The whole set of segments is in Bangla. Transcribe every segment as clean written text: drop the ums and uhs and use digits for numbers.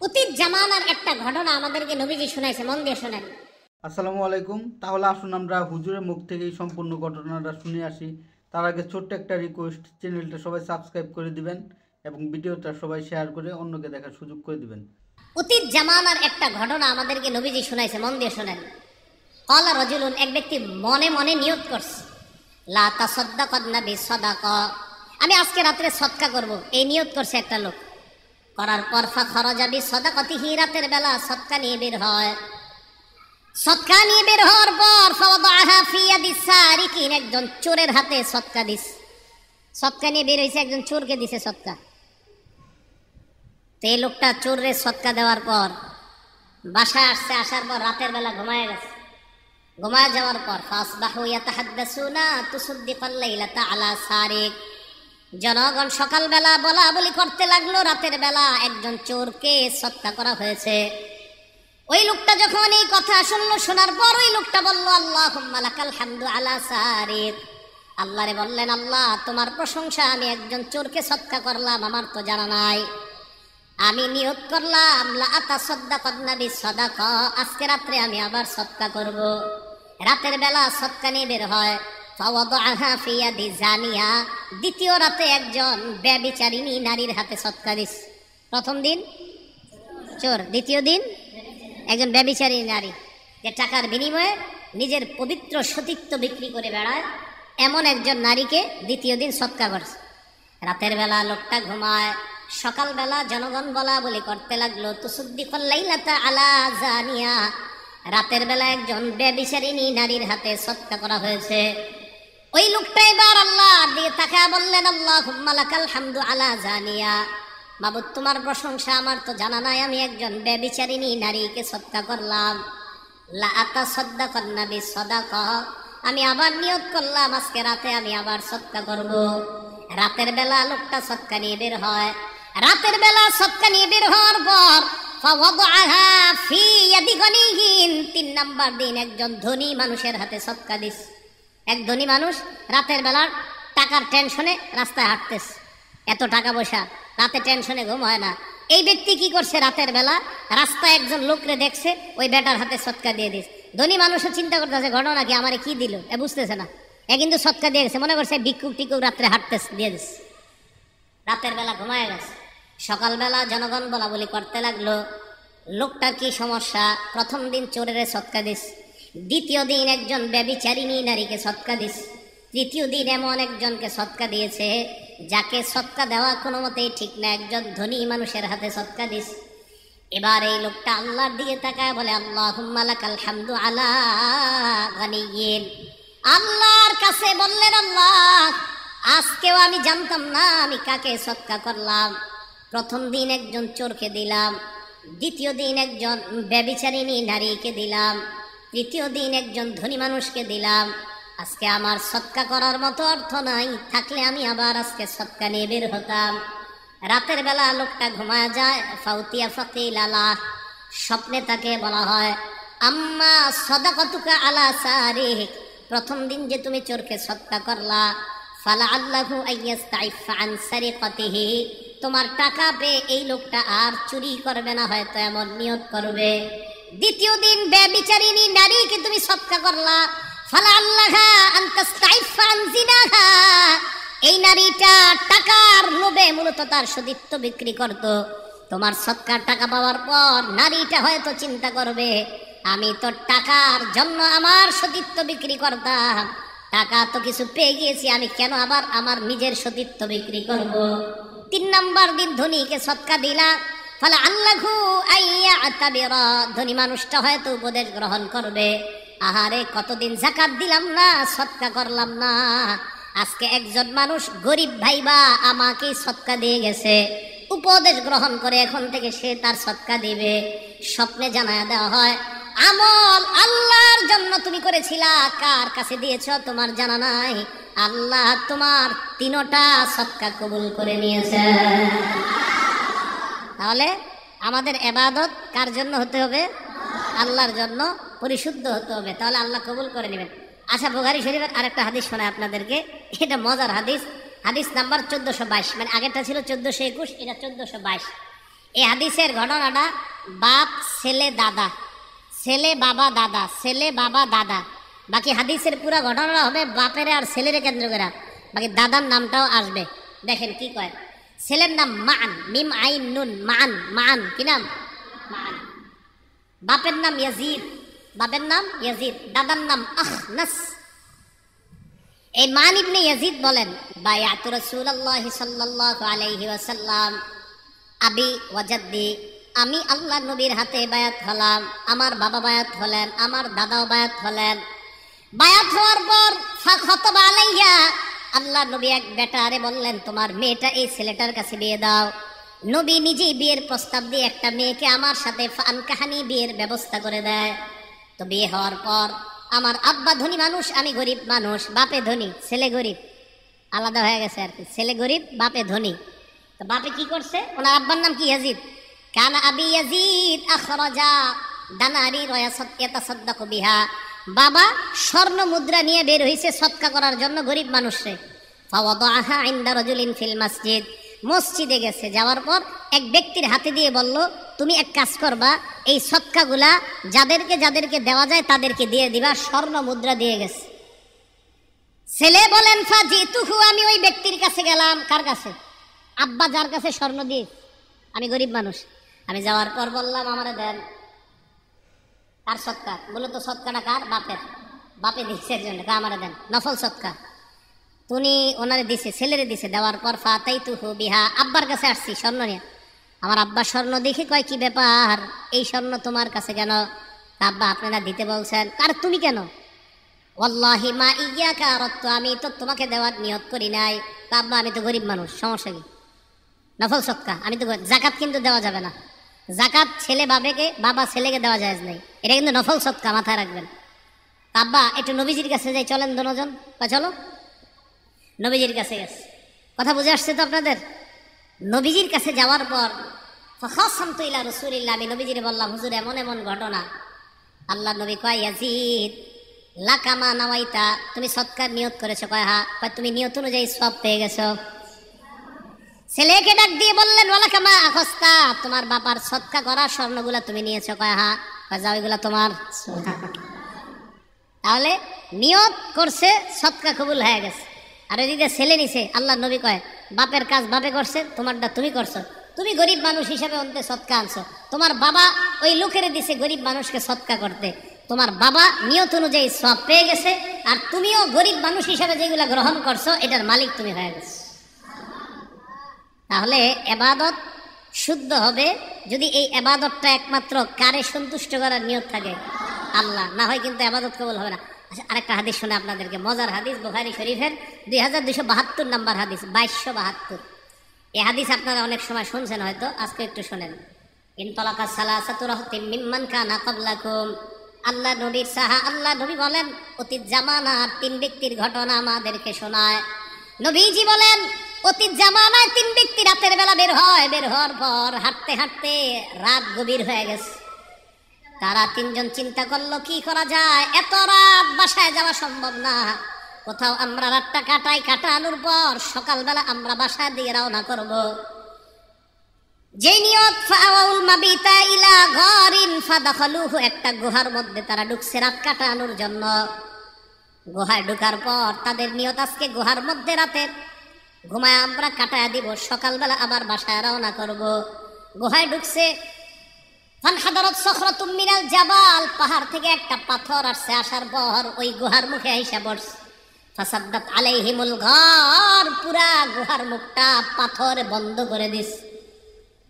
অতীত জামানার একটা ঘটনা আমাদেরকে নবীজি শোনাইছে, মন দিয়ে শোনেন। আসসালামু আলাইকুম। তাহলে আসুন আমরা হুজুরের মুখ থেকে এই সম্পূর্ণ ঘটনাটা শুনে আসি। তার আগে ছোট্ট একটা রিকোয়েস্ট, চ্যানেলটা সবাই সাবস্ক্রাইব করে দিবেন এবং ভিডিওটা সবাই শেয়ার করে অন্যকে দেখার সুযোগ করে দিবেন। অতীত জামানার একটা ঘটনা আমাদেরকে নবীজি শোনাইছে, মন দিয়ে শোনেন। ক্বালা রাজুলুন, এক ব্যক্তি মনে মনে নিয়ত করছে, লা তাসাদ্দাকান্না বিসাদাকা, আমি আজকে রাতে সদকা করব, এই নিয়ত করছে একটা লোক। করার পর ফাখরাজা বিসাদাকাতিহি, রাতের বেলা সদকা নিয়ে বের হয়। সদকা নিয়ে বের হওয়ার পর ফাওয়াদাহা ফি ইয়াদিস সারিকিন, একজন চোরের হাতে সদকা দিস। সদকা নিয়ে বের হয়েছে, একজন চোরকে দিছে সদকা। তো এই লোকটা চোরের সদকা দেওয়ার পর বাসায় আসছে, আসার পর রাতের বেলা ঘুমায় গেছে। ঘুমায় যাওয়ার পর ফাসবাহু ইয়াতাহাদ্দাসুনা তুসাদ্দিকাল লাইলাতা আলা সারিক, জনগণ সকালবেলা বলা বলি করতে লাগলো রাতের বেলা একজন চোরকে সদকা করা হয়েছে। ওই লোকটা যখন এই কথা শুনলো, শোনার পর ওই লোকটা বলল, আল্লাহুম্মা লাকাল হামদু আলা সারিক, আল্লাহরে বললেন, আল্লাহ তোমার প্রশংসা, আমি একজন চোরকে সদকা করলাম, আমার তো জানা নাই। আমি নিয়ত করলাম লা আতাসাদ্দাকান্না বিসাদাকা, আজকে রাত্রে আমি আবার সদকা করব। রাতের বেলা সদকা নিয়ে বের হয়। ফাওয়াদাহা ফি ইয়াদি জানিয়া, দ্বিতীয় রাতে একজন ব্যভিচারিণী নারীর হাতে সদকা দিস। প্রথম দিন চোর, দ্বিতীয় দিন একজন ব্যভিচারিণী নারী, যে টাকার বিনিময়ে নিজের পবিত্র সতীত্ব বিক্রি করে বেড়ায়, এমন একজন নারীকে দ্বিতীয় দিন সদকা করছে। রাতের বেলা লোকটা ঘুমায়, সকালবেলা জনগণ বলা বলি করতে লাগলো, তুসাদ্দিকাল লাইলাতা আলা জানিয়া, রাতের বেলা একজন ব্যভিচারিণী নারীর হাতে সদকা করা হয়েছে। ওই লোকটা এবার আল্লাহর দিকে তাকায় বললেন, আল্লাহুম্মা লাকাল হামদু আলা জানিয়া, মাবুদ তোমার প্রশংসা, আমার তো জানা নাই আমি একজন ব্যভিচারিণী নারীকে সদকা করলাম। লা আতাসাদ্দাকান্না বিসাদাকা, আমি আবার নিয়ত করলাম আজকে রাতে আমি আবার সদকা করব। রাতের বেলা লোকটা সদকা নিয়ে বের হয়। রাতের বেলা সদকা নিয়ে বের হওয়ার পর ফাওয়াদাহা ফি ইয়াদি গনিহিন, 3 নাম্বার দিন একজন ধনী মানুষের হাতে সদকা দিস। এক ধনী মানুষ রাতের বেলা টাকার টেনশনে রাস্তায় হাঁটতেছে, এত টাকা পয়সা, রাতে টেনশনে ঘুম হয় না। এই ব্যক্তি কি করছে, রাতের বেলা রাস্তায় একজন লোকরে দেখছে, ওই বেটার হাতে সদকা দিয়ে দিস। ধনী মানুষও চিন্তা করতেছে ঘটনা কি, আমারে কি দিল, এ বুঝতেছে না, এ কিন্তু সদকা দিয়ে গেছে, মনে করছে ভিক্ষুক টিকুক রাত্রে হাঁটতেছে, দিয়ে দিস। রাতের বেলা ঘুমায় গেছে। সকালবেলা জনগণ বলা বলি করতে লাগলো, লোকটার কি সমস্যা? প্রথম দিন চোরের সদকা দিস, দ্বিতীয় দিন একজন ব্যভিচারিণী নারীকে সদকা দিস, তৃতীয় দিন এমন একজনকে সদকা দিয়েছে যাকে সদকা দেওয়া কোনো মতেই ঠিক না, একজন ধনী মানুষের হাতে সদকা দিস। এবার এই লোকটা আল্লাহর দিকে তাকায় বলে, আল্লাহুম্মা লাকাল হামদু আলা গানিয়িন, আল্লাহর কাছে বললেন, আল্লাহ আজকেও আমি জানতাম না আমি কাকে সদকা করলাম। প্রথম দিন একজন চোরকে দিলাম, দ্বিতীয় দিন একজন ব্যভিচারিণী নারীকে দিলাম, তৃতীয় দিন একজন ধনী মানুষকে দিলাম। আজকে আমার সদকা করার মতো অর্থ নাই, থাকলে আমি আবার আজকে সদকা নিয়ে বের হতাম। রাতের বেলা লোকটা ঘুমায় যায়। ফাউতিয়া ফাকিল আলাহ, স্বপ্নে তাকে বলা হয়, আম্মা সাদাকাতুকা আলা সারিক, প্রথম দিন যে তুমি চোরকে সদকা করলা, ফালা আল্লাহু আইয়াস্তাইফা আন সারিকাতিহি, তোমার টাকা পেয়ে এই লোকটা আর চুরি করবে না, হয়তো এমন নিয়ত করবে। দ্বিতীয় দিন ব্যভিচারিণী নারীকে তুমি সদকা করলা, ফালা আল্লাহা আন তাস্তাইফা আন জিনাহা, এই নারীটা টাকার লোভে মূলত তার সতীত্ব বিক্রি করত। তোমার সদকার টাকা পাওয়ার পর নারীটা হয়তো চিন্তা করবে, আমি তো টাকার জন্য আমার সতীত্ব বিক্রি করতাম, টাকা তো কিছু পেয়ে গিয়েছি, আমি কেন আবার আমার নিজের সতীত্ব বিক্রি করব। 3 নাম্বার দিন ধনীকে সদকা দিলা, ফলে আল্লাহু আইয়াতাবিরা, ধনী মানুষটা হয়তো উপদেশ গ্রহণ করবে, আহারে কতদিন যাকাত দিলাম না, সদকা করলাম না, আজকে একজন মানুষ গরিব ভাইবা আমাকে সদকা দিয়ে গেছে, উপদেশ গ্রহণ করে এখন থেকে সে তার সদকা দিবে। স্বপ্নে জানায়া দেওয়া হয়, আমল আল্লাহর জন্য তুমি করেছিলা, কার কাছে দিয়েছ তোমার জানা নাই, আল্লাহ তোমার 3টা সদকা কবুল করে নিয়েছে। তাহলে আমাদের ইবাদত কার জন্য হতে হবে? আল্লাহর জন্য পরিশুদ্ধ হতে হবে, তাহলে আল্লাহ কবুল করে নেবেন। আচ্ছা, বুখারী শরীফের আরেকটা হাদিস শোনায় আপনাদেরকে, এটা মজার হাদিস। হাদিস নাম্বার 1422, মানে আগেরটা ছিল 1421, এটা 1422। এই হাদিসের ঘটনাটা বাপ ছেলে দাদা, ছেলে বাবা দাদা, ছেলে বাবা দাদা। বাকি হাদিসের পুরো ঘটনাটা হবে বাপের আর ছেলের কেন্দ্র করে, বাকি দাদার নামটাও আসবে। দেখেন কি কয়, ছেলের নাম মান, মিম আইন নুন, মান, মান কি নাম? মান। বাপের নাম ইয়াজিদ, বাপের নাম ইয়াজিদ, দাদার নাম আখনাস। এই মান ইবনে ইয়াজিদ বলেন, বায়াতু রাসূলুল্লাহ সাল্লাল্লাহু আলাইহি ওয়াসাল্লাম আবি ওয়া জাদ্দি, আমি আল্লাহ নবীর হাতে বায়াত হলাম, আমার বাবা বায়াত হলেন, আমার দাদাও বায়াত হলেন। বায়াত হওয়ার পর ফাখাতাবা আলাইয়া, আল্লাহ নবী এক বেটারে বললেন তোমার মেয়েটা এই ছেলেটার কাছে বিয়ে দাও। নবী নিজেই বিয়ের প্রস্তাব দিয়ে একটা মেয়েকে আমার সাথে ফানকাহানি বিয়ের ব্যবস্থা করে দেয়। তো বিয়ে হওয়ার পর আমার আব্বা ধনী মানুষ, আমি গরিব মানুষ, বাপে ধনী ছেলে গরিব, আলাদা হয়ে গেছে আর কি, ছেলে গরিব বাপে ধনী। তো বাপে কি করছে, ওনার আব্বার নাম কি? ইয়াজিদ। কানা আবি ইয়াজিদ আখরাজা দানারি ইয়াতাসাদ্দাকু বিহা, বাবা স্বর্ণ মুদ্রা নিয়ে বের হইছে সদকা করার জন্য গরিব মানুষে। ফাওয়াদাহা ইনদা রাজুলিন ফিল মসজিদ, মসজিদে গেছে, যাওয়ার পর এক ব্যক্তির হাতে দিয়ে বলল তুমি এক কাজ করবা, এই সদকাগুলা যাদেরকে যাদেরকে দেওয়া যায় তাদেরকে দিয়ে দিবা, স্বর্ণ মুদ্রা দিয়ে গেছে। ছেলে বলেন ফাজিতুহু, আমি ওই ব্যক্তির কাছে গেলাম। কার কাছে? আব্বা যার কাছে স্বর্ণ দিয়ে, আমি গরিব মানুষ, আমি যাওয়ার পর বললাম আমারে দেন। কার সৎকা? বলো তো সৎকাটা কার? বাপের। বাপে দিচ্ছে এর জন্য, আমারে দেন, নফল সৎকা। তুমি ওনারে দিছে, ছেলেরে দিছে। দেওয়ার পর ফাতাইতুহু বিহা, আব্বার কাছে আসছি স্বর্ণ নিয়ে। আমার আব্বা স্বর্ণ দেখে কয় কি ব্যাপার, এই স্বর্ণ তোমার কাছে কেন? আব্বা আপনারা দিতে বলছেন। আর তুমি কেন? ওয়াল্লাহি মা ইয়াকা আরাদতু, আমি তো তোমাকে দেওয়ার নিয়ত করি নাই। আব্বা আমি তো গরিব মানুষ, সমস্যা কি? নফল সৎকা, আমি তো জাকাত কিন্তু দেওয়া যাবে না, জাকাত ছেলে বাবাকে, বাবা ছেলেকে দেওয়া যায় নাই, এটা কিন্তু নফল সৎকা, মাথায় রাখবেন। আব্বা একটু নবীজির কাছে যাই, চলেন দুজন। চলো, নবীজির কাছে গেছে। কথা বুঝে আসছে তো আপনাদের? নবীজির কাছে যাওয়ার পর ফাখাসামতু ইলা রাসূলিল্লাহ, আমি নবীজিরে বললাম হুজুর এমন এমন ঘটনা। আল্লাহ নবী কয় ইয়াজিদ লাকামা নাওয়াইতা, তুমি সৎকার নিয়ত করেছো? কয় হ্যাঁ। কয় তুমি নিয়ত অনুযায়ী সব পেয়ে গেছো। ছেলেকে ডাক দিয়ে বললেন ওয়ালাকামা আখস্তা, তোমার বাবার সৎকা করা স্বর্ণগুলা তুমি নিয়েছো? কয় হ্যাঁ। কয় যাও এগুলা তোমার। তাহলে নিয়ত করছে, সৎকা কবুল হয়ে গেছে। আর এদিকে ছেলে নিছে, আল্লাহ নবী কয় বাপের কাজ বাপে করছে, তোমারটা তুমি করছো। তুমি গরিব মানুষ হিসাবে অন্তে সৎকা আনছো, তোমার বাবা ওই লোকের দিছে গরিব মানুষকে সৎকা করতে, তোমার বাবা নিয়ত অনুযায়ী সব পেয়ে গেছে, আর তুমিও গরিব মানুষ হিসাবে যেগুলা গ্রহণ করছো এটার মালিক তুমি হয়ে গেছো। তাহলে এবাদত শুদ্ধ হবে যদি এই এবাদতটা একমাত্র কারে সন্তুষ্ট করার নিয়ত থাকে? আল্লাহ, না হয় কিন্তু এবাদত কবুল হবে না। আচ্ছা, আরেকটা হাদিস শুনে আপনাদেরকে, মজার হাদিস, বুখারী শরীফের 2272 নম্বর হাদিস, 2272। এই হাদিস আপনারা অনেক সময় শুনছেন হয়তো, আজকে একটু শোনেন। ইনতালাকা সালাসাতু রাহতিন মিম্মান কানা ক্বাবলাকুম, আল্লাহ নবীর আল্লাহ নবী বলেন অতীত জামানার 3 ব্যক্তির ঘটনা আমাদেরকে শোনায়। নবীজি বলেন অতীত জামানায় 3 ব্যক্তি রাতের বেলা বের হয়, বের হওয়ার পর হাঁটতে হাঁটতে রাত গভীর হয়ে গেছে। তারা 3 জন চিন্তা করলো কি করা যায়, এত রাত বাসায় যাওয়া সম্ভব না, কোথাও আমরা রাতটা কাটাই, কাটানোর পর সকালবেলা আমরা বাসায় দিয়ে রওনা করব। যে নিয়ত ফাওয়াউল মাবিতা ইলা গারিন ফাদাখালুহু, একটা গুহার মধ্যে তারা ঢুকছে রাত কাটানোর জন্য। গুহায় ঢোকার পর তাদের নিয়ত আজকে গুহার মধ্যে রাতে ঘুমায় আমরা কাটায় দিব, সকালবেলা আবার বাসায় রওনা করব। গুহায় ঢুকছে, ফানহাদারাত সাখরাতুম মিনাল জাবাল, পাহাড় থেকে একটা পাথর আসছে, আসার পর ওই গুহার মুখে আইসা বসছে। ফাসাদ্দাত আলাইহিমুল গার, পুরা গুহার মুখটা পাথর বন্ধ করে দিস,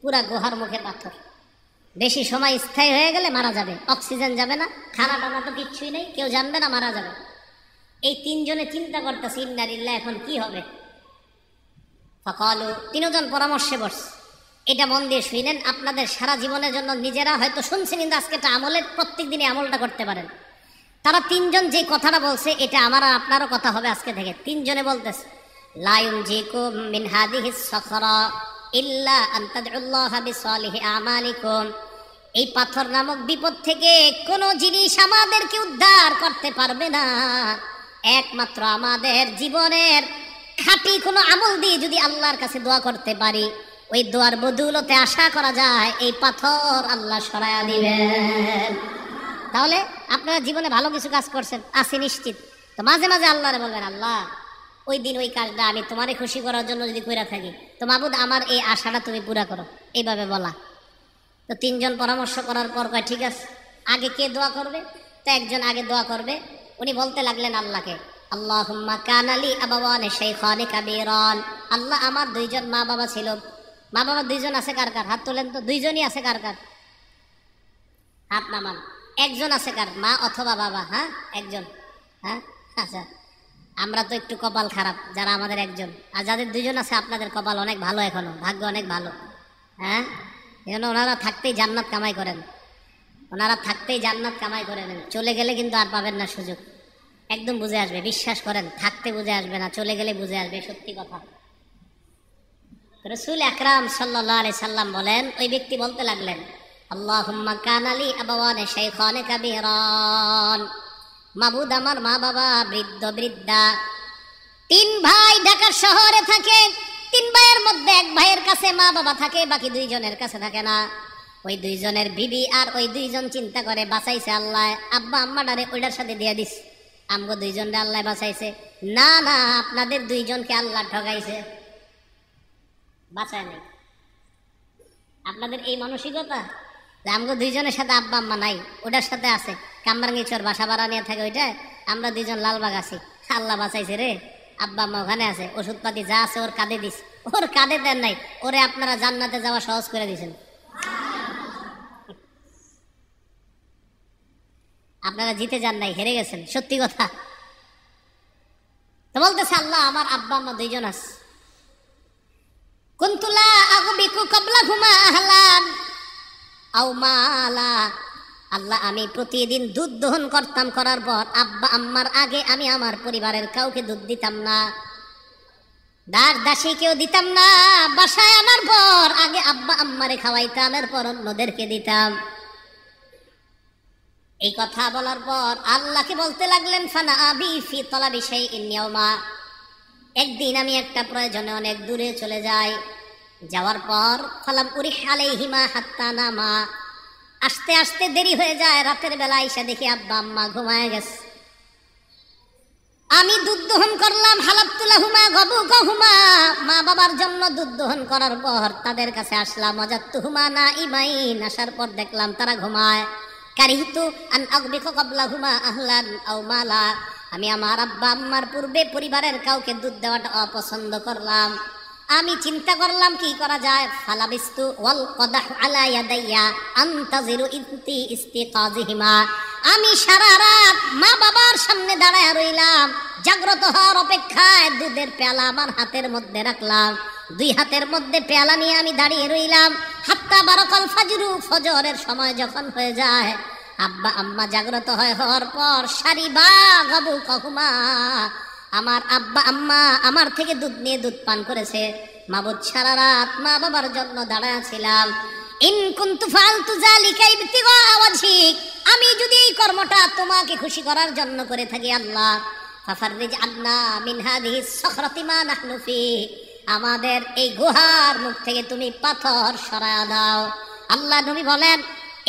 পুরা গুহার মুখে পাথর। বেশি সময় স্থায়ী হয়ে গেলে মারা যাবে, অক্সিজেন যাবে না, খানা টানা তো কিচ্ছুই নেই, কেউ জানবে না, মারা যাবে। এই 3 জনে চিন্তা করতেছে ইন্নালিল্লাহ, এখন কি হবে? ফাকালু, 3 জন পরামর্শে বসছে। এটা মন দিয়ে শুনেন, আপনাদের সারা জীবনের জন্য, নিজেরা হয়তো শুনছেন কিন্তু আজকে এটা আমলের, প্রত্যেক দিনই আমলটা করতে পারেন। তারা 3 জন যে কথাটা বলছে এটা আমার আর আপনারও কথা হবে আজকে থেকে। 3 জনে বলতেছে লা ইউনজিকুম মিন হাদিহিস সাখরা ইল্লা আন তাদউল্লাহ বিসালিহি আমালিকুম, এই পাথর নামক বিপদ থেকে কোনো জিনিস আমাদেরকে উদ্ধার করতে পারবে না, একমাত্র আমাদের জীবনের খাঁটি কোনো আমল দিয়ে যদি আল্লাহর কাছে দোয়া করতে পারি, ওই দোয়ার বদৌলতে আশা করা যায় এই পাথর আল্লাহ সরায়া দিবেন। তাহলে আপনারা জীবনে ভালো কিছু কাজ করছেন আসি নিশ্চিত, তো মাঝে মাঝে আল্লাহরে বলবেন, আল্লাহ ওই দিন ওই কাজটা আমি তোমারে খুশি করার জন্য যদি কইরা থাকি, তো মাবুদ আমার এই আশাটা তুমি পুরা করো, এইভাবে বলা। তো তিনজন পরামর্শ করার পর কয় ঠিক আছে, আগে কে দোয়া করবে? তো একজন আগে দোয়া করবে। উনি বলতে লাগলেন আল্লাহকে, আল্লাহুম্মা কানালি আবাওয়ানে শাইখানে কাবীরান, আল্লাহ আমার দুইজন মা বাবা ছিল। মা বাবা দুইজন আছে কার কার? হাত তোলেন তো। দুইজনই আছে কার কার? হাত নামান। একজন আছে কার? মা অথবা বাবা? হ্যাঁ একজন। হ্যাঁ আচ্ছা, আমরা তো একটু কপাল খারাপ যারা আমাদের একজন, আর যাদের দুইজন আছে আপনাদের কপাল অনেক ভালো, এখনো ভাগ্য অনেক ভালো। হ্যাঁ যেন ওনারা থাকতেই জান্নাত কামাই করেন, ওনারা থাকতেই জান্নাত কামাই করে নেন, চলে গেলে কিন্তু আর পাবেন না সুযোগ। একদম বুঝে আসবে, বিশ্বাস করেন, থাকতে বুঝে আসবে না, চলে গেলে বুঝে আসবে, সত্যি কথা। রাসূল আকরাম সাল্লাল্লাহু আলাইহি সাল্লাম বলেন, ওই ব্যক্তি বলতে লাগলেন, আল্লাহুম্মা কানালি আবাওয়ানে শাইখানে কাবীরান, মাবুদ আমার মা বাবা বৃদ্ধ বৃদ্ধা, তিন ভাই ঢাকার শহরে থাকে, তিন ভাইয়ের মধ্যে এক ভাইয়ের কাছে মা বাবা থাকে, বাকি দুইজনের কাছে থাকে না। ওই দুইজনের বিবি আর ওই দুইজন চিন্তা করে বাঁচাইছে আল্লাহ, আব্বা আম্মাডারে ওইটার সাথে দিয়ে দিস, আমগো দুইজনরে আল্লাহ বাঁচাইছে। না না, আপনাদের দুইজনকে আল্লাহ ঠকাইছে, বাঁচায় নাই। আপনাদের এই মানসিকতা যে আমগো দুইজনের সাথে আব্বা আম্মা নাই, ওটার সাথে আছে কামরাঙ্গিচর বাসা ভাড়া নিয়ে থাকে, ওইটা আমরা দুইজন লালবাগ আছি, আল্লাহ বাঁচাইছে রে, আব্বা আম্মা ওখানে আছে, ওষুধপাতি যা আছে ওর কাঁধে দিস, ওর কাঁধে দেন নাই, ওরে আপনারা জান্নাতে যাওয়া সহজ করে দিয়েছেন। আপনারা জিতে যান নাই, হেরে গেছেন, সত্যি কথা। তো বলতেছে আল্লাহ আমার আব্বা আম্মা দুইজন আছে, কুনতুলা আগবিকু ক্বাবলাহুমা আহলান আও মালা, আল্লাহ আমি প্রতিদিন দুধ দহন করতাম, করার পর আব্বা আম্মার আগে আমি আমার পরিবারের কাউকে দুধ দিতাম না, দাস দাসী কেউ দিতাম না, বাসায় আনার পর আগে আব্বা আম্মারে খাওয়াইতাম, এরপর অন্যদেরকে দিতাম। এই কথা বলার পর আল্লাহকে বলতে লাগলেন, ফানা আবি ফি তলাবি শাইইন ইয়াওমা, একদিন আমি একটা প্রয়োজনে অনেক দূরে চলে যাই, যাওয়ার পর ফালাম উরিহ আলাইহিমা হাত্তা নামা, আসতে আসতে দেরি হয়ে যায়, রাতের বেলা এসে দেখি আব্বা আম্মা ঘুমায় গেছে। আমি দুধ দহন করলাম, হালাবতুলাহুমা গবুকাহুমা, মা বাবার জন্য দুধ দহন করার পর তাদের কাছে আসলাম, ওয়াজাদতুহুমা নাইমাইন, আসার পর দেখলাম তারা ঘুমায়। কারিহতু আন আগবিকা ক্বাবলাহুমা আহলান আও মালা, আমি আমার আব্বা আম্মার পূর্বে পরিবারের কাউকে দুধ দেওয়াটা অপছন্দ করলাম। আমি চিন্তা করলাম কি করা যায়, ফালাবিস্তু ওয়াল কদাহ আলা ইয়াদাইয়া আনতাজিরু ইনতি ইস্তিকাজিহিমা, আমি সারা রাত মা বাবার সামনে দাঁড়ায় রইলাম, জাগ্রত হওয়ার অপেক্ষায় দুধের পেয়ালা আমার হাতের মধ্যে রাখলাম, দুই হাতের মধ্যে পেয়ালা নিয়ে আমি দাঁড়িয়ে রইলাম, হাত্তা বারাকাল ফাজরু, ফজরের সময় যখন হয়ে যায়, আব্বা আম্মা জাগ্রত হওয়ার পর সারিবা গাবু কাহুমা, আমার আব্বা আম্মা আমার থেকে দুধ নিয়ে দুধ পান করেছে। মাবুদ সারা রাত মা বাবার জন্য দাঁড়ায় ছিলাম, ইন কুনতু ফাআলতু যালিকা ইবতিগা ওয়াজহিক, আমি যদি এই কর্মটা তোমাকে খুশি করার জন্য করে থাকি আল্লাহ, ফাফাররিজ আন্না মিন হাদিহিস সাখরাতি মা নাহনু ফি, আমাদের এই গুহার মুখ থেকে তুমি পাথর সরায়া দাও। আল্লাহ নবী বলেন,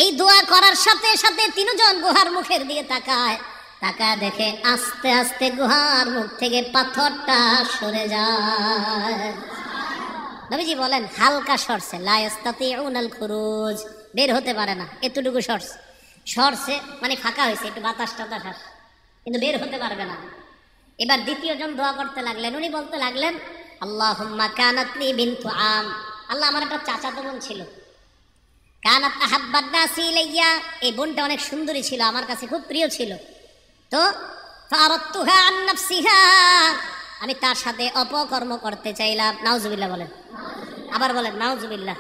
এই দোয়া করার সাথে সাথে তিনজন গুহার মুখের দিকে তাকায়, তাকায় দেখে আস্তে আস্তে গুহার মুখ থেকে পাথরটা সরে যায়। নবীজি বলেন হালকা সরছে, লা ইস্তাতিউনাল খুরুজ, বের হতে পারে না, এতটুকু সরছে মানে ফাঁকা হয়েছে, একটু বাতাস টাতাস আসে, কিন্তু বের হতে পারবে না। এবার দ্বিতীয় জন দোয়া করতে লাগলেন, উনি বলতে লাগলেন, আল্লাহুম্মা কানাতলি বিনতু আম, আল্লাহ আমার একটা চাচাতো বোন ছিল, কানাত আহাব্বান নাসি ইলাইয়া, এই বোনটা অনেক সুন্দরী ছিল, আমার কাছে খুব প্রিয় ছিল, তো ফারাদতুহা আন নাফসিহা, আমি তার সাথে অপকর্ম করতে চাইলাম। নাউজুবিল্লাহ বলেন, আবার বলেন নাউজুবিল্লাহ।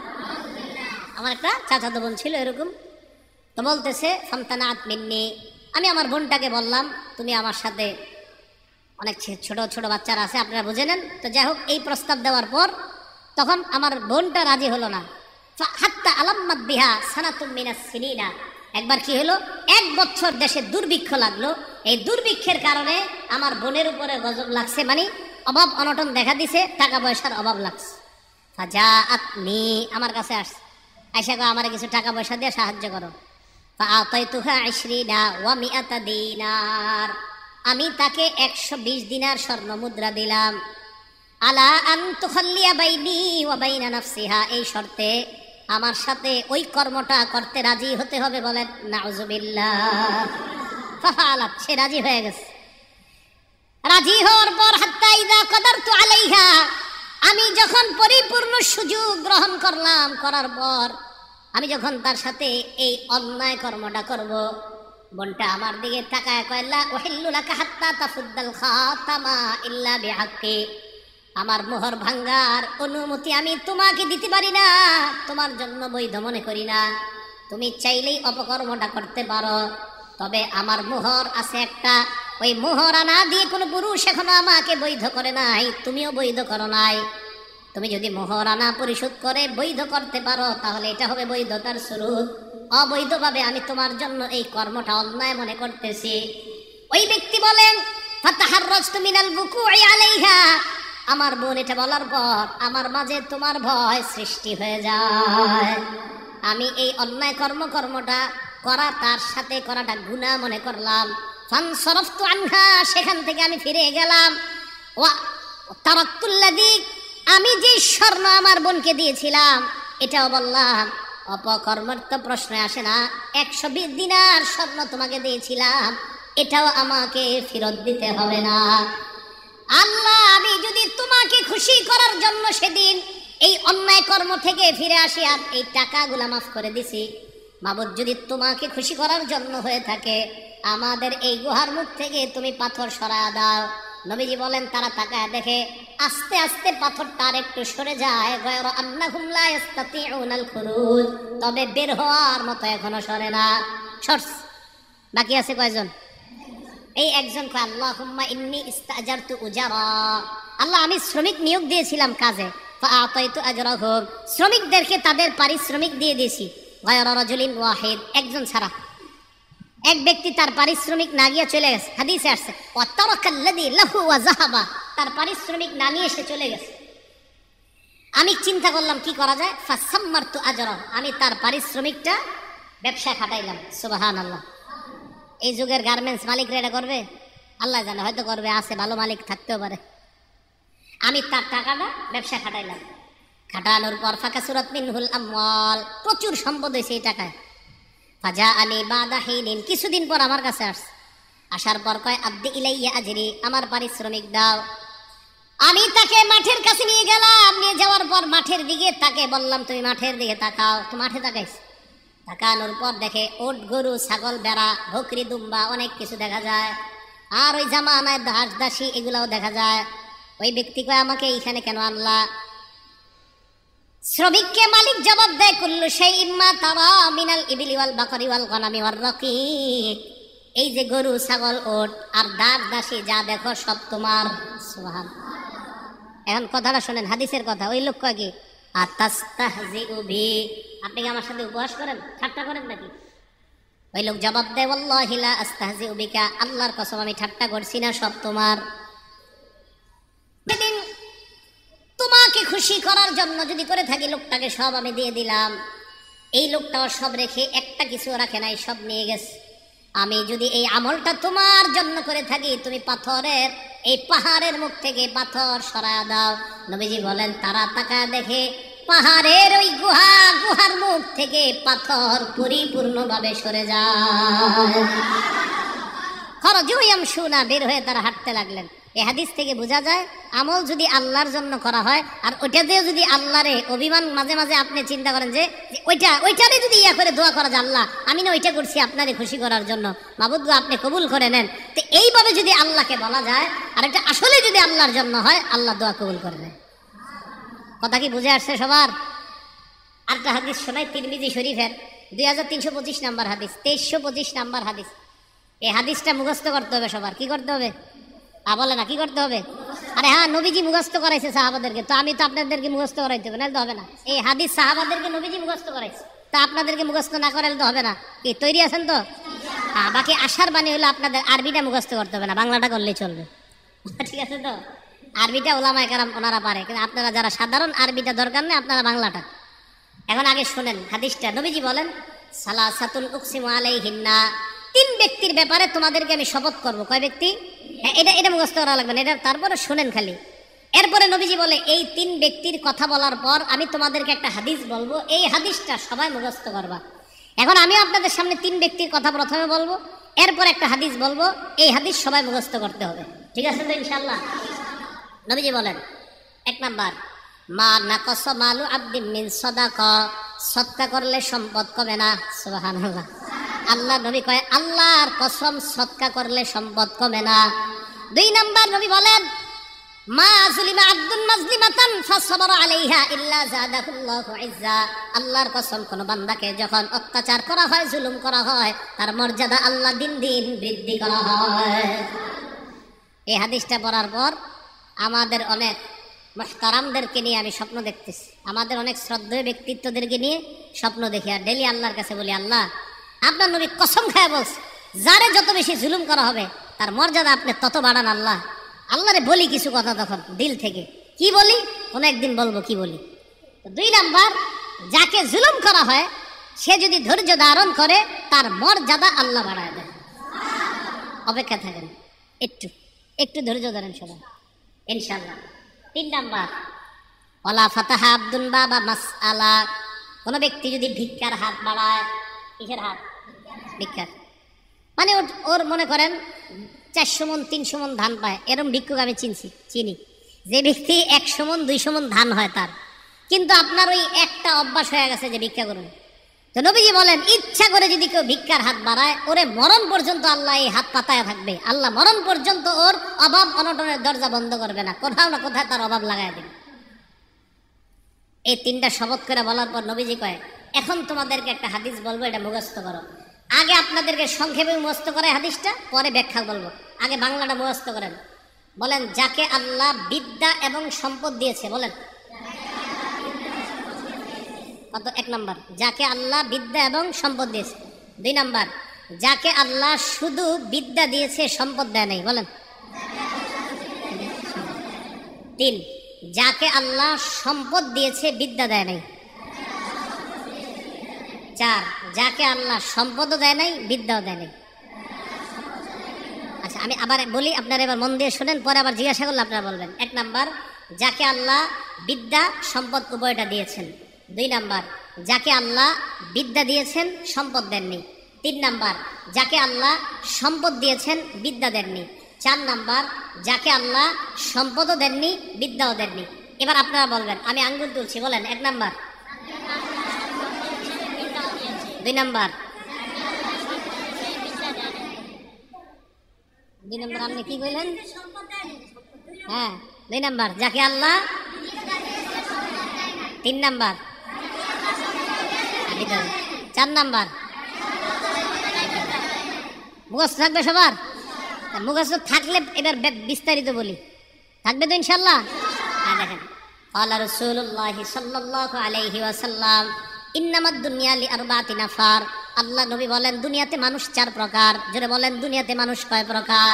আমার একটা চাচাতো বোন ছিল এরকম, তো বলতেছে ফামতানাত মিন্নি, আমি আমার বোনটাকে বললাম তুমি আমার সাথে, অনেক ছোট ছোট বাচ্চারা আছে আপনারা বুঝে নেন, তো যাই হোক এই প্রস্তাব দেওয়ার পর তখন আমার বোনটা রাজি হলো না, হাত্তা আলাম্মাত বিহা সানাতুম মিনাস সিনিনা, একবার কি হলো, 1 বছর দেশে দুর্ভিক্ষ লাগলো, এই দুর্ভিক্ষের কারণে আমার বোনের উপরে গজব লাগছে, মানে অভাব অনটন দেখা দিছে, টাকা পয়সার অভাব লাগছে। ফাজাআতনি, আমার কাছে আসছে, আইসা কয় আমার কিছু টাকা পয়সা দিয়ে সাহায্য করো। ফাআতাইতুহা 20 ওয়া 100 দিনার, আমি তাকে 120 দিনার স্বর্ণ মুদ্রা দিলাম। আলা আন তুখাল্লিয়া বাইনি ওয়া বাইনা নাফসিহা, এই শর্তে আমার সাথে ওই কর্মটা করতে রাজি হতে হবে। বলেন নাউজুবিল্লাহ। ফাফালাত, সে রাজি হয়ে গেছে। রাজি হওয়ার পর হাত্তা ইযা কাদারতু আলাইহা, আমি যখন পরিপূর্ণ সুযোগ গ্রহণ করলাম, করার পর আমি যখন তার সাথে এই অন্যায় কর্মটা করব, বোনটা আমার দিকে তাকায় কয় লা উহিল্লু লাকা হাত্তা তাফুদ্দাল খাতামা ইল্লা বিহাক্কি, আমার মোহর ভাঙ্গার অনুমতি আমি তোমাকে দিতে পারি না, তোমার জন্য বৈধ মনে করি না। তুমি চাইলেই অপকর্মটা করতে পারো, তবে আমার মোহর আছে একটা, ওই মোহর আনা দিয়ে কোনো পুরুষ এখনো আমাকে বৈধ করে নাই, তুমিও বৈধ করো নাই। তুমি যদি মোহর আনা পরিশোধ করে বৈধ করতে পারো, তাহলে এটা হবে বৈধতার শুরুত। অবৈধভাবে আমি তোমার জন্য এই কর্মটা অন্যায় মনে করতেছি। ওই ব্যক্তি বলেন ফাতাহাররাজতু মিনাল বুকুই আলাইহা, আমার বোন এটা বলার পর আমার মাঝে তোমার ভয় সৃষ্টি হয়ে যায়। আমি এই অন্যায় কর্মটা করা, তার সাথে করাটা গুনাহ মনে করলাম। ফানসারাফতু আনহা, সেখান থেকে আমি ফিরে গেলাম। ওয়া তারাক্তুল্লাযী, আমি যে স্বর্ণ আমার বোনকে দিয়েছিলাম এটাও বললাম। অপকর্মের তো প্রশ্ন আসে না, 120 দিনার স্বর্ণ তোমাকে দিয়েছিলাম, এটাও আমাকে ফেরত দিতে হবে না। আল্লাহ, আমি যদি তোমাকে খুশি করার জন্য সেদিন এই অন্যায় কর্ম থেকে ফিরে আসি আর এই টাকাগুলা মাফ করে দিছি, মাবুদ যদি তোমাকে খুশি করার জন্য হয়ে থাকে, আমাদের এই গুহার মুখ থেকে তুমি পাথর সরায়া দাও। নবীজি বলেন তারা তাকায় দেখে আস্তে আস্তে পাথরটা আর একটু সরে যায়, গায়রা আন্নাহুম লা ইস্তাতিউনাল খুরুজ, তবে বের হওয়ার মতো এখনো সরে না। সরস, বাকি আছে কয়জন? এই একজন কয় আল্লাহুম্মা ইন্নী ইস্তাজারতু উজারা, আল্লাহ আমি শ্রমিক নিয়োগ দিয়েছিলাম কাজে, ফাআতাইতু আজরাহুম, শ্রমিকদেরকে তাদের পারিশ্রমিক দিয়ে দিয়েছি। গায়রা রাজুলিন ওয়াহিদ, একজন ছাড়া, এক ব্যক্তি তার পারিশ্রমিক না গিয়ে চলে গেছে। হাদিসে আসছে ওয়া তারাকাল্লাযী লাহু ওয়া যাহাবা, তার পারিশ্রমিক না নিয়ে এসে চলে গেছে। আমি চিন্তা করলাম কি করা যায়, ফাসাম্মারতু আজরা, আমি তার পারিশ্রমিকটা ব্যবসায় খাটাইলাম। সুবহানাল্লাহ। এই যুগের গার্মেন্টস মালিকরা এটা করবে? আল্লাহ জানে, হয়তো করবে, আছে ভালো মালিক থাকতেও পারে। আমি তার টাকাটা ব্যবসা খাটাইলাম। খাটানোর পর ফাকাসুরাত মিনহুল আমওয়াল, প্রচুর সম্পদ হয়েছে এই টাকায়। ফাজা আলী বাদা হিনিন, কিছুদিন পর আমার কাছে আসছে। আসার পর কয় আদ্দি ইলাইয়া আজরি, আমার পারিশ্রমিক দাও। আমি তাকে মাঠের কাছে নিয়ে গেলাম। নিয়ে যাওয়ার পর মাঠের দিকে তাকে বললাম তুমি মাঠের দিকে তাকাও। তো মাঠে তাকাইছে। তাকানোর পর দেখে ওট, গরু, ছাগল, বেড়া, বকরি, দুম্বা, অনেক কিছু দেখা যায়। আর ওই জামানায় দাস দাসী এগুলাও দেখা যায়। ওই ব্যক্তি কয় আমাকে এইখানে কেন আনলা? শ্রমিককে মালিক জবাব দেয় কুল্লু শাইইন মা তারা মিনাল ইবলি ওয়াল বাকরি ওয়াল গনামি ওয়ার রাকিক, এই যে গরু, ছাগল, ওট আর দাস দাসী যা দেখো সব তোমার। সুবহানাল্লাহ। এখন কথাটা শুনেন, হাদিসের কথা। ওই লোক কয় কি আতাস্তাহজিউ বি, আপনি কি আমার সাথে উপহাস করেন, ঠাট্টা করেন নাকি? ওই লোক জবাব দেয় ওয়াল্লাহি লা আস্তাহজিউ বিকা, আল্লাহর কসম আমি ঠাট্টা করছি না, সব তোমার। সেদিন তোমাকে খুশি করার জন্য যদি করে থাকি, লোকটাকে সব আমি দিয়ে দিলাম। এই লোকটাও সব রেখে একটা কিছু রাখে নাই, সব নিয়ে গেছে। আমি যদি এই আমলটা তোমার জন্য করে থাকি, তুমি পাথরের এই পাহাড়ের মুখ থেকে পাথর সরায়া দাও। নবীজি বলেন তারা তাকা দেখে পাহাড়ের ওই গুহার মুখ থেকে পাথর পরিপূর্ণভাবে সরে যায়। খরজুয়াম শুনা, বের হয়ে তারা হাঁটতে লাগলেন। এই হাদিস থেকে বোঝা যায় আমল যদি আল্লাহর জন্য করা হয়, আর ওইটাতেও যদি আল্লাহরে অভিমান, মাঝে মাঝে আপনি চিন্তা করেন যে ওইটারে যদি ইয়া করে দোয়া করা যায়, আল্লাহ আমি না ওইটা করছি আপনারে খুশি করার জন্য, মাবুদ গো আপনি কবুল করে নেন। তো এইভাবে যদি আল্লাহকে বলা যায়, আর এটা আসলে যদি আল্লাহর জন্য হয়, আল্লাহ দোয়া কবুল করে নেয়। কথা কি বুঝে আসছে সবার? আরেকটা হাদিস শোনাই, তিরমিজি শরীফের 2325 নাম্বার হাদিস, 2325 নাম্বার হাদিস। এই হাদিসটা মুখস্থ করতে হবে সবার। কি করতে হবে? বলে না কি করতে হবে? আরে হ্যাঁ, নবীজি মুখস্থ করাইছে সাহাবাদেরকে, তো আমি তো আপনাদেরকে মুখস্থ করাইতে হবে, নাহলে তো হবে না। এই হাদিস সাহাবাদেরকে নবীজি মুখস্থ করাইছে, তা আপনাদেরকে মুখস্থ না করাইলে তো হবে না। কি তৈরি আছেন তো? বাকি আশার বাণী হলো আপনাদের আরবিটা মুখস্থ করতে হবে না, বাংলাটা করলেই চলবে। ঠিক আছে তো? আরবিটা ওলামায়ে কেরাম ওনারা পারে, কিন্তু আপনারা যারা সাধারণ আরবিটা দরকার নেই, আপনারা বাংলাটা। এখন আগে শুনেন হাদিসটা। নবীজি বলেন সালাসাতুন উকসিমু আলাইহিন্না, 3 ব্যক্তির ব্যাপারে তোমাদেরকে আমি শপথ করব। কয় ব্যক্তি? হ্যাঁ, এটা মুখস্থ করা লাগবে না, এটা তারপরে শুনেন খালি। এরপরে নবীজি বলে এই 3 ব্যক্তির কথা বলার পর আমি তোমাদেরকে একটা হাদিস বলবো, এই হাদিসটা সবাই মুখস্থ করবা। এখন আমি আপনাদের সামনে 3 ব্যক্তির কথা প্রথমে বলবো, এরপর একটা হাদিস বলবো, এই হাদিস সবাই মুখস্থ করতে হবে। ঠিক আছে তো ইনশাআল্লাহ? নবীজি বলেন 1 নাম্বার, মা নাকাস মালু আবদিন মিন সাদাকা, সদকা করলে সম্পদ কমে না। সুবহানাল্লাহ। আল্লাহ নবী কয় আল্লাহর কসম সদকা করলে সম্পদ কমে না। 2 নাম্বার নবী বলেন মা যুলিমা আব্দুন মাজলিমাতান ফাসবারা আলাইহা ইল্লা যাদাহুল্লাহু ইজ্জা, আল্লাহর কসম কোন বান্দাকে যখন অত্যাচার করা হয়, জুলুম করা হয়, তার মর্যাদা আল্লাহ দিন দিন বৃদ্ধি করা হয়। এই হাদিসটা পড়ার পর আমাদের অনেক মুহতারামদেরকে নিয়ে আমি স্বপ্ন দেখতেছি, আমাদের অনেক শ্রদ্ধেয় ব্যক্তিত্বদেরকে নিয়ে স্বপ্ন দেখি, আর ডেলি আল্লাহর কাছে বলি আল্লাহ আপনার নবী কসম খায় বলছে যারে যত বেশি জুলুম করা হবে তার মর্যাদা আপনি তত বাড়ান আল্লাহ। আল্লাহরে বলি কিছু কথা তখন দিল থেকে, কি বলি কোনো একদিন বলবো কি বলি। 2 নাম্বার, যাকে জুলুম করা হয় সে যদি ধৈর্য ধারণ করে তার মর্যাদা আল্লাহ বাড়ায় দেয়। অপেক্ষা থাকেন, একটু ধৈর্য ধরেন সবাই ইনশাআল্লাহ। 3 নাম্বার, ওয়ালা ফাতাহা আব্দুন বাবা মাসআলা, কোন ব্যক্তি যদি ভিক্ষার হাত বাড়ায়, কিসের হাত? ভিক্ষার, মানে ওর মনে করেন 400 মণ 300 মণ ধান পায়, এরকম ভিক্ষুক আমি চিনি যে ব্যক্তি 100 মণ 200 মণ ধান হয় তার, কিন্তু আপনার ওই একটা অভ্যাস হয়ে গেছে যে ভিক্ষা করুন। তো নবীজি বলেন ইচ্ছা করে যদি কেউ ভিক্ষার হাত বাড়ায় ওরে মরণ পর্যন্ত আল্লাহ এই হাত পাতায় থাকবে, আল্লাহ মরণ পর্যন্ত ওর অভাব অনটনের দরজা বন্ধ করবে না, কোথাও না কোথায় তার অভাব লাগায় দেবে। এই 3টা শপথ করে বলার পর নবীজি কয় এখন তোমাদেরকে একটা হাদিস বলবো, এটা মুখস্থ করো। আগে আপনাদেরকে সংক্ষেপে মুখস্থ করে হাদিসটা, পরে ব্যাখ্যা বলবো, আগে বাংলাটা মুখস্থ করেন। বলেন যাকে আল্লাহ বিদ্যা এবং সম্পদ দিয়েছে, বলেন কত? 1 নাম্বার, যাকে আল্লাহ বিদ্যা এবং সম্পদ দিয়েছে। 2 নাম্বার, যাকে আল্লাহ শুধু বিদ্যা দিয়েছে সম্পদ দেয় নাই, বলেন। 3, যাকে আল্লাহ সম্পদ দিয়েছে বিদ্যা দেয় নাই। 4, যাকে আল্লাহ সম্পদও দেয় নাই বিদ্যাও দেয় নাই। আচ্ছা আমি আবার বলি, আপনারা এবার মন দিয়ে শুনেন, পরে আবার জিজ্ঞাসা করলে আপনারা বলবেন। 1 নাম্বার, যাকে আল্লাহ বিদ্যা সম্পদ উভয়টা দিয়েছেন। 2 নাম্বার, যাকে আল্লাহ বিদ্যা দিয়েছেন সম্পদ দেননি। 3 নাম্বার, যাকে আল্লাহ সম্পদ দিয়েছেন বিদ্যা দেননি। 4 নাম্বার, যাকে আল্লাহ সম্পদও দেননি বিদ্যাও দেননি। এবার আপনারা বলবেন, আমি আঙ্গুল তুলছি, বলেন। 1 নাম্বার, 2 নাম্বার, 2 নাম্বার আপনি কি বললেন? হ্যাঁ 2 নাম্বার, যাকে আল্লাহ। 3 নাম্বার, 4 নাম্বার। মুখস্থ থাকবে সবার? মুখস্থ থাকলে এবার বিস্তারিত বলি, থাকবে তো ইনশাল্লাহ? হ্যাঁ দেখেন, ক্বালা রাসূলুল্লাহ সাল্লাল্লাহু আলাইহি ওয়াসাল্লাম ইন্নামাদ দুনিয়া লিআরবাতি নাফার, আল্লাহ নবী বলেন দুনিয়াতে মানুষ 4 প্রকার। জোরে বলেন দুনিয়াতে মানুষ কয় প্রকার?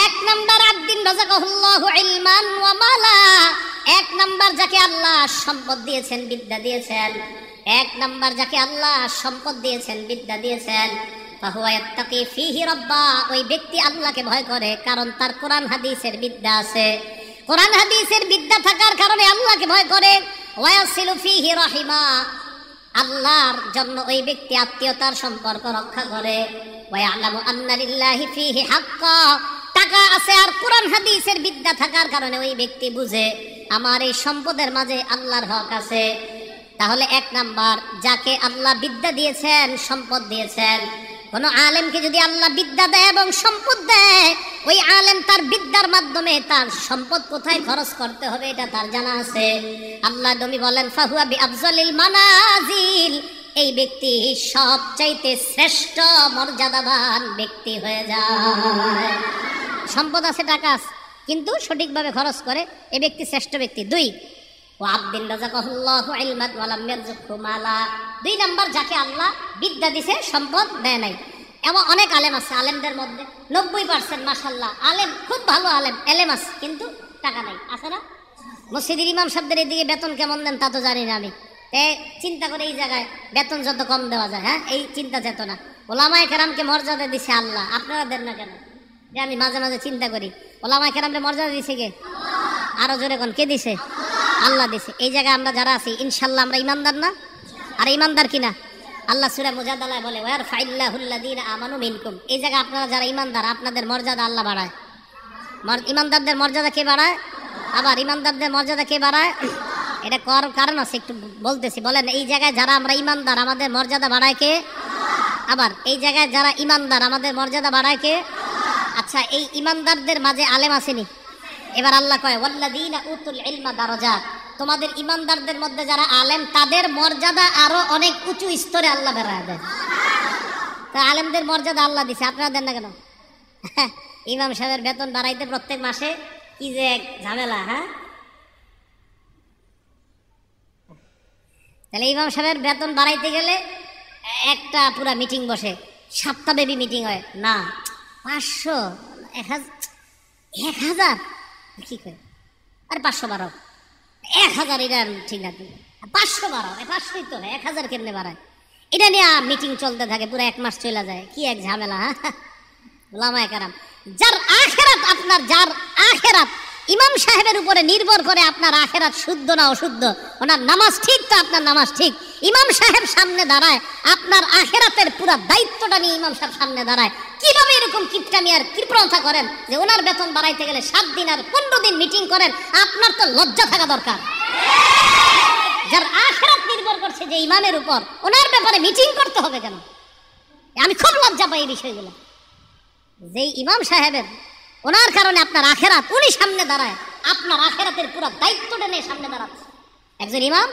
1 নাম্বার, আব্দিন রাযাকাহুল্লাহু ইলমান ওয়া মালা, 1 নাম্বার যাকে আল্লাহ সম্পদ দিয়েছেন বিদ্যা দিয়েছেন। 1 নাম্বার যাকে আল্লাহ সম্পদ দিয়েছেন বিদ্যা দিয়েছেন, ফাহুয়া ইয়াত্তাকি ফীহি রাব্বা, ওই ব্যক্তি আল্লাহকে ভয় করে, কারণ তার কোরআন হাদিসের বিদ্যা আছে। কোরআন হাদিসের বিদ্যা থাকার কারণে আল্লাহকে ভয় করে। ওয়ায়াসিলু ফীহি রাহিমা, আল্লাহর জন্য ওই ব্যক্তি আত্মীয়তার সম্পর্ক রক্ষা করে। ওয়ায়ালামু আন্না লিল্লাহি ফীহি হাক্কা, টাকা আছে আর কোরআন হাদিসের বিদ্যা থাকার কারণে ওই ব্যক্তি বুঝে আমার এই সম্পদের মাঝে আল্লাহর হক আছে। তাহলে 1 নাম্বার, যাকে আল্লাহ বিদ্যা দিয়েছেন সম্পদ দিয়েছেন। কোন আলেমকে যদি আল্লাহ বিদ্যা দেয় এবং সম্পদ দেয়, ওই আলেম তার বিদ্যার মাধ্যমে তার সম্পদ কোথায় খরচ করতে হবে এটা তার জানা আছে। আল্লাহ নবী বলেন ফাহুয়া বিআফজালিল মানাজিল, এই ব্যক্তি সবচাইতে শ্রেষ্ঠ মর্যাদাবান ব্যক্তি হয়ে যায়। সম্পদ আছে, টাকা আছে, কিন্তু সঠিকভাবে খরচ করে, এই ব্যক্তি শ্রেষ্ঠ ব্যক্তি। 2, ওয়াব্দিন রাযাকাহুল্লাহু ইলমান ওয়া লাম ইয়ারযুকহু মালা, 2 নাম্বার যাকে আল্লাহ বিদ্যা দিয়েছে সম্পদ দেয় নাই। এমন অনেক আলেম আছে, আলেমদের মধ্যে 90% মাশাআল্লাহ আলেম, খুব ভালো আলেম, এলেম আছে, কিন্তু টাকা নাই, আছে না? মসজিদের ইমাম সাহেবদের এদিকে বেতন কেমন দেন তা তো জানি না আমি। চিন্তা করে এই জায়গায় বেতন যত কম দেওয়া যায়, হ্যাঁ, এই চিন্তা চেতনা। ওলামায়ে কেরামকে মর্যাদা দিছে আল্লাহ, আপনারা দেন না কেন? আমি মাঝে মাঝে চিন্তা করি, ওলামায়ে কেরামকে মর্যাদা দিছে কে? আরো জোরে কোন, কে দিছে? আল্লাহ দিছে। এই জায়গায় আমরা যারা আছি ইনশাল্লাহ আমরা ইমানদার না? আর ইমানদার কিনা? আল্লাহ সূরা মুজাদালায় বলে ওয়ারফাইল্লাহুল্লাযীনা আমানু মিনকুম। এই জায়গায় আপনারা যারা ইমানদার আপনাদের মর্যাদা আল্লাহ বাড়ায়। ইমানদারদের মর্যাদা কে বাড়ায়? আবার ইমানদারদের মর্যাদা কে বাড়ায়? এটা কারণ আছে, একটু বলতেছি। বলেন, এই জায়গায় যারা আমরা ইমানদার আমাদের মর্যাদা বাড়ায় কে? আবার এই জায়গায় যারা ইমানদার আমাদের মর্যাদা বাড়ায় কে? আচ্ছা, এই ইমানদারদের মাঝে আলেম আসেনি? এবার আল্লাহ কয় ওয়াল্লাযীনা উতুল ইলমা দারাজাত, তোমাদের ইমানদারদের মধ্যে যারা আলেম তাদের মর্যাদা আরো অনেক উঁচু স্তরে আল্লাহ বাড়ায় দেয়। তা আলেমদের মর্যাদা আল্লাহ দিছে, আপনারা দেন না কেন? ইমাম সাহেবের বেতন বাড়াইতে প্রত্যেক মাসে কি যে এক ঝামেলা। হ্যাঁ, তাহলে ইমাম সাহেবের বেতন বাড়াইতে গেলে একটা পুরা মিটিং বসে, সপ্তাহব্যাপী মিটিং হয় না, 500 1000 কি কয়, আরে 500 বাড়াও, 1000 এটা ঠিক না, 500 বাড়াও, 500ই তো হয়, 1000 কেমনে বাড়ায়? এটা নিয়ে মিটিং চলতে থাকে, পুরো 1 মাস চলে যায়, কি এক ঝামেলা। হ্যাঁ, ওলামায়ে কেরাম যার আখেরাত, আপনার যার আখেরাত ইমাম সাহেবের উপরে নির্ভর করে, আপনার আখেরাত শুদ্ধ না অশুদ্ধ, ওনার নামাজ ঠিক তো আপনার নামাজ ঠিক, ইমাম সাহেব সামনে দাঁড়ায়, আপনার আখেরাতের পুরো দায়িত্বটা নিয়ে ইমাম সাহেব সামনে দাঁড়ায়। কিভাবে এরকম কিপটামি আর কৃপণতা করেন যে ওনার বেতন বাড়াইতে গেলে 7 দিন আর 15 দিন মিটিং করেন? আপনার তো লজ্জা থাকা দরকার। যার আখেরাত নির্ভর করছে যে ইমামের উপর, ওনার ব্যাপারে মিটিং করতে হবে কেন? আমি খুব লজ্জা পাই এই বিষয়গুলো। যে ইমাম সাহেবের ওনার কারণে আপনার আখেরাত, উনি সামনে দাঁড়ায়, আপনার আখেরাতের পুরো দায়িত্বটা নিয়ে সামনে দাঁড়াচ্ছে একজন ইমাম।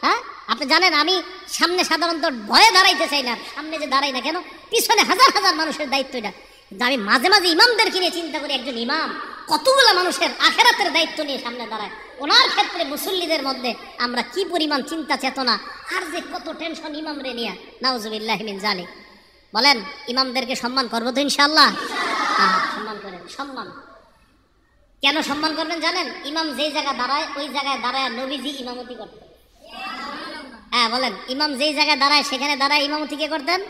হ্যাঁ, আপনি জানেন আমি সামনে সাধারণত ভয়ে দাঁড়াইতে চাই না, সামনে যে দাঁড়াই না কেন, পিছনে হাজার হাজার মানুষের দায়িত্ব এটা। কিন্তু আমি মাঝে মাঝে ইমামদেরকে নিয়ে চিন্তা করি, একজন ইমাম কতগুলো মানুষের আখেরাতের দায়িত্ব নিয়ে সামনে দাঁড়ায়। ওনার ক্ষেত্রে মুসল্লিদের মধ্যে আমরা কি পরিমাণ চিন্তা চেতনা আর যে কত টেনশন ইমামরে নিয়ে, নাউজুবিল্লাহি মিন যালিক। বলেন, ইমামদেরকে সম্মান করবো তো ইনশাআল্লাহ? সম্মান করেন। সম্মান কেন সম্মান করবেন জানেন? ইমাম যেই জায়গায় দাঁড়ায় ওই জায়গায় দাঁড়ায় নবীজি ইমামতি করতেন। হ্যাঁ বলেন, ইমাম যেই জায়গায় দাঁড়ায় সেখানে দাঁড়ায় ইমামতি কে করতেন?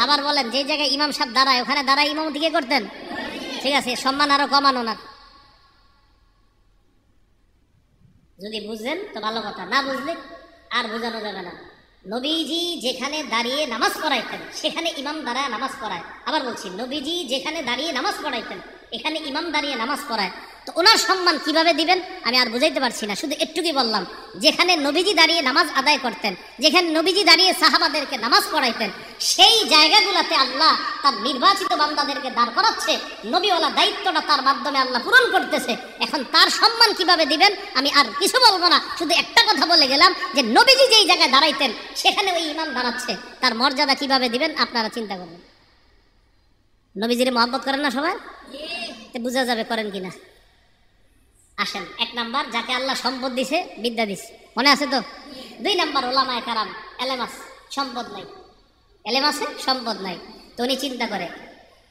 আবার বলেন, যেই জায়গায় ইমাম সাহেব দাঁড়ায় ওখানে দাঁড়ায় ইমামতি কে করতেন? ঠিক আছে, সম্মান আরো কমানো না। যদি বুঝেন তো ভালো কথা, না বুঝলে আর বোঝানো যাবে না। নবীজি যেখানে দাঁড়িয়ে নামাজ পড়াইতেন সেখানে ইমাম দাঁড়ায় নামাজ পড়ায়। আবার বলছি, নবীজি যেখানে দাঁড়িয়ে নামাজ পড়াইতেন এখানে ইমাম দাঁড়িয়ে নামাজ পড়ায়। তো ওনার সম্মান কিভাবে দিবেন আমি আর বুঝাইতে পারছি না, শুধু একটুকুই বললাম। যেখানে নবীজি দাঁড়িয়ে নামাজ আদায় করতেন, যেখানে নবীজি দাঁড়িয়ে সাহাবাদেরকে নামাজ পড়াইতেন, সেই জায়গাগুলোতে আল্লাহ তার নির্বাচিত বান্দাদেরকে দাঁড় করাচ্ছে, নবীওয়ালা দায়িত্বটা তার মাধ্যমে আল্লাহ পূরণ করতেছে। এখন তার সম্মান কিভাবে দিবেন আমি আর কিছু বলবো না, শুধু একটা কথা বলে গেলাম যে নবীজি যেই জায়গায় দাঁড়াইতেন সেখানে ওই ইমাম দাঁড়াচ্ছে, তার মর্যাদা কিভাবে দিবেন আপনারা চিন্তা করবেন। নবীজিরে মহব্বত করেন না সবাই? বোঝা যাবে করেন কিনা। আসেন, 1 নাম্বার, যাকে আল্লাহ সম্পদ দিছে, বিদ্যা দিছে, মনে আছে তো? 2 নাম্বার, ওলামায়ে কেরাম, এলেম আছে, সম্পদ নাই। এলেম আছে, সম্পদ নাই। তো উনি চিন্তা করে,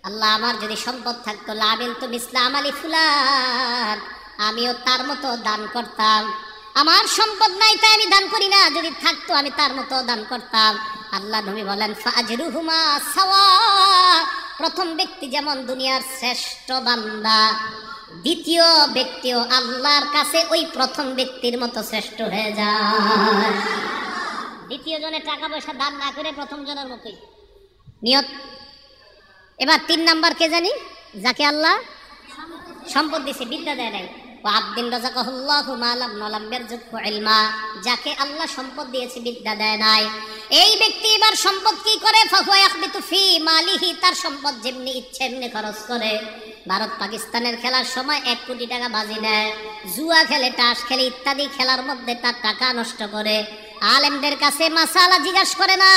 আল্লাহ আমার যদি সম্পদ থাকতো, লাবিল তো মিসলা আমালি ফুলান, আমিও তার মতো দান করতাম। আমার সম্পদ নাই তাই আমি দান করি না, যদি থাকতো আমি তার মতো দান করতাম। আল্লাহ নবী বলেন ফাজরুহুমা সাওয়া, প্রথম ব্যক্তি যেমন দুনিয়ার শ্রেষ্ঠ বান্দা, দ্বিতীয় ব্যক্তিও আল্লাহর কাছে ওই প্রথম ব্যক্তির মতো শ্রেষ্ঠ হয়ে যায়। দ্বিতীয় জনে টাকা পয়সা দান না করে প্রথম জনের মতোই নিয়ত। এবার 3 নাম্বার কে জানি? যাকে আল্লাহ সম্পদ দিছে, বিদ্যা দেয় নাই। আব্দিন রাযাকাহুল্লাহু মালাম নালাম ইয়ারযুকহু ইলমা, যাকে আল্লাহ সম্পদ দিয়েছে বিদ্যা দেয় নাই, এই ব্যক্তি এবার সম্পদ কি করে? ফাহুয়া ইয়াখবিতু ফি মালিহি, তার সম্পদ যেমনি ইচ্ছে এমনি খরচ করে। ভারত পাকিস্তানের খেলার সময় 1 কোটি টাকা বাজি নেয়, জুয়া খেলে, তাস খেলে, ইত্যাদি খেলার মধ্যে তার টাকা নষ্ট করে। আলেমদের কাছে মাসালা জিজ্ঞাসা করে না,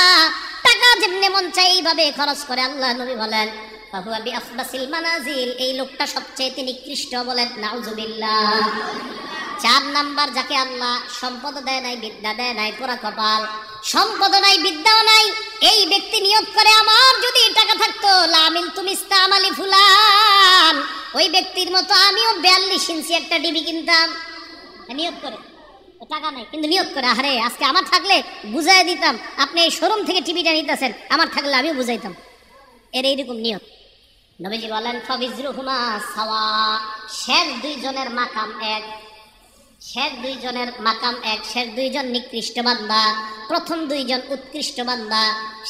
টাকা যেমনি মন চাই এইভাবে খরচ করে। আল্লাহ নবী বলেন ফাহুয়া বিআফদাসিল মানাজিল, এই লোকটা সবচেয়ে নিকৃষ্ট। বলেন নাউজুবিল্লাহ। 4 নাম্বার, যাকে আল্লাহ সম্পদ দেয় নাই, বিদ্যা দেয় নাই, পুরা কপাল, সম্পদ নাই, বিদ্যাও নাই, এই ব্যক্তি নিয়ত করে আমার যদি টাকা থাকতো লামিল তুমি ইস্তামালি ফুলান, ওই ব্যক্তির মতো আমিও 42 ইঞ্চি একটা টিভি কিনতাম, নিয়ত করে, টাকা নাই কিন্তু নিয়ত করে, আরে আজকে আমার থাকলে বুঝাই দিতাম, আপনি এই শোরুম থেকে টিভিটা নিতেছেন, আমার থাকলে আমিও বুঝাইতাম, এর এইরকম নিয়ত। নবীজি বলেন ফাবিজরুহুমা সাওয়া, শেষ দুইজনের মাকাম এক, শেষ দুইজনের মাকাম এক, শেষ দুইজন নিকৃষ্ট বান্দা, প্রথম দুইজন উৎকৃষ্ট বান্দা,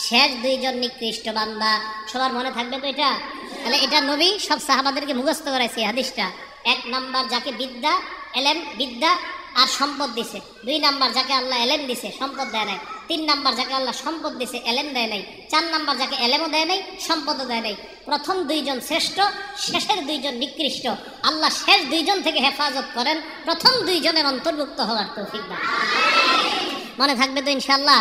শেষ দুইজন নিকৃষ্ট বান্দা। সবার মনে থাকবে তো এটা? তাহলে এটা নবী সব সাহাবাদেরকে মুখস্থ করাইছে হাদিসটা। 1 নাম্বার যাকে বিদ্যা, এলেম, বিদ্যা আর সম্পদ দিছে, 2 নাম্বার যাকে আল্লাহ এলেম দিছে সম্পদ দেয় নাই, 3 নাম্বার যাকে আল্লাহ সম্পদ দিছে এলেম দেয় নাই, 4 নাম্বার যাকে এলেমও দেয় নাই সম্পদও দেয় নাই। প্রথম দুইজন শ্রেষ্ঠ, শেষের দুইজন নিকৃষ্ট। আল্লাহ শেষ দুইজন থেকে হেফাজত করেন, প্রথম দুইজনের অন্তর্ভুক্ত হওয়ার তৌফিক দান। মনে থাকবে তো ইনশাআল্লাহ?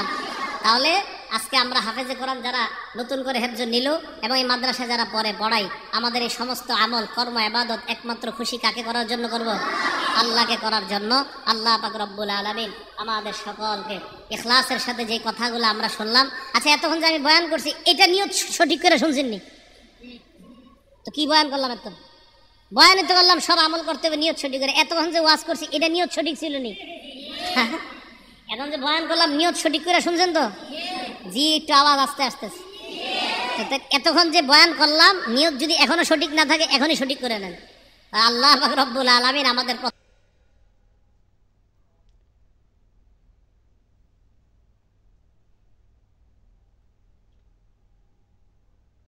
তাহলে আজকে আমরা হাফেজে কোরআন যারা নতুন করে হেফজ নিল এবং এই মাদ্রাসায় যারা পড়াই, আমাদের এই সমস্ত আমল, কর্ম, ইবাদত একমাত্র খুশি কাকে করার জন্য করব? আল্লাহকে করার জন্য। আল্লাহ পাক রব্বুল আলামিন আমাদের সকলকে ইখলাসের সাথে যে কথাগুলো আমরা শুনলাম, আচ্ছা এতক্ষণ যে আমি বয়ান করছি এটা নিয়ত সঠিক করে শুনছেননি তো? কি বয়ান করলাম? এত বয়ানে তো করলাম সব আমল করতে হবে নিয়ত সঠিক করে। এতক্ষণ যে ওয়াজ করছি এটা নিয়ত সঠিক ছিল নি? এখন যে বয়ান করলাম নিয়ত সঠিক করে শুনছেন তো? জি, একটু আওয়াজ আস্তে আসতেছে। এতক্ষণ যে বয়ান করলাম নিয়ত যদি এখনো সঠিক না থাকে এখনই সঠিক করে নেন। আল্লাহ পাক রব্বুল আলামিন আমাদের